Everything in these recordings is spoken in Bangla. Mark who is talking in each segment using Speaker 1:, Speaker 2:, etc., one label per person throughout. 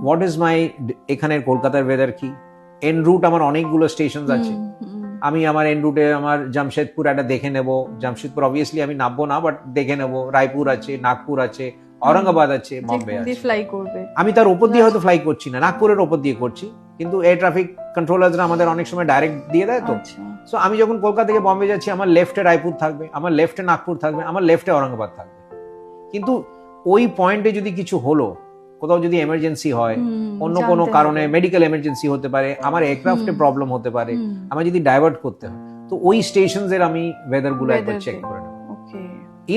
Speaker 1: হোয়াট ইজ মাই এখানের কলকাতার ওয়েদার কি, এন রুট আমার অনেকগুলো স্টেশন আছে, আমি আমার এন রুটে আমার জামশেদপুর একটা দেখে নেব, জামশেদপুর অবভিয়াসলি আমি নামবো না বাট দেখে নেব, রায়পুর আছে, নাগপুর আছে, ঔরঙ্গাবাদ আছে, বম্বে আছে,
Speaker 2: ফ্লাই করবে।
Speaker 1: আমি তার উপর দিয়ে হয়তো ফ্লাই করছি না, নাগপুরের উপর দিয়ে করছি, কিন্তু এয়ার ট্রাফিক কন্ট্রোলাররা আমাদের অনেক সময় ডাইরেক্ট দিয়ে দেয় তো। সো আমি যখন কলকাতা থেকে বম্বে যাচ্ছি, আমার লেফটে রায়পুর থাকবে, আমার লেফটে নাগপুর থাকবে, আমার লেফটে ঔরঙ্গাবাদ থাকবে, কিন্তু ওই পয়েন্টে যদি কিছু হলো, কোথাও যদি এমার্জেন্সি হয়, অন্য কোনো কারণে মেডিকেল এমার্জেন্সি হতে পারে, আমার এয়ারক্রাফটে প্রবলেম হতে পারে, আমার যদি ডাইভার্ট করতে হয়, তো ওই স্টেশনসের আমি ওয়েদার গুলো একবার চেক করে নেব,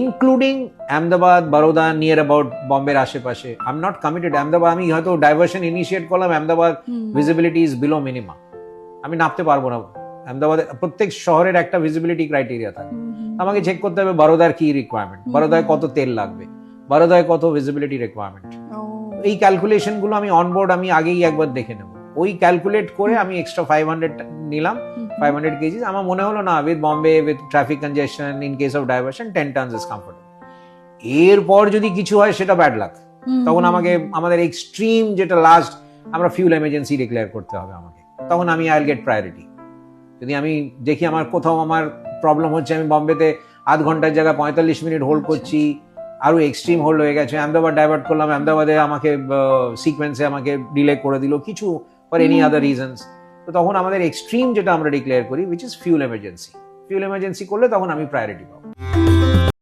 Speaker 1: including Ahmedabad, Baroda, near about বম্বের আশেপাশে। I am not committed Ahmedabad, আমি হয়তো ডাইভার্সন ইনিশিয়েট করলাম, Ahmedabad visibility is below minimum, আমি নামতে পারবো না। আহমেদাবাদে প্রত্যেক শহরের একটা ভিজিবিলিটি ক্রাইটেরিয়া থাকে, আমাকে চেক করতে হবে বরোদার কি রিকোয়ারমেন্ট, বরোদায় কত তেল লাগবে, বরোদায় কত ভিজিবিলিটি রিকোয়ারমেন্ট, এই ক্যালকুলেশন গুলো আমি অনবোর্ড আমি আগেই একবার দেখে নেব, ওই ক্যালকুলেট করে আমি এক্সট্রা 500 নিলাম, 500 কেজিস। আমার মনে হলো না with Bombay with traffic কনজেশন in case of diversion 10 tons is comfortable. এরপর যদি কিছু হয় সেটা ব্যাড লাক, তখন আমাকে আমাদের এক্সট্রিম যেটা লাস্ট আমরা ফিউল এমার্জেন্সি ডিক্লেয়ার করতে হবে আমাকে, তখন আমি আই উইল গেট প্রায়োরিটি। যদি আমি দেখি আমার কোথাও আমার প্রবলেম হচ্ছে, আমি বম্বেতে আধ ঘন্টার জায়গায় 45 মিনিট হোল্ড করছি, আরো এক্সট্রিম হোল্ড হয়ে গেছে, আহমেদাবাদ ডাইভার্ট করলাম, আহমেদাবাদে আমাকে সিকোয়েন্সে আমাকে ডিলে করে দিল কিছু ফর এনি আদার রিজনস, তো তখন আমাদের এক্সট্রিম যেটা আমরা ডিক্লেয়ার করি which is fuel emergency, fuel emergency করলে তখন আমি প্রায়োরিটি পাবো।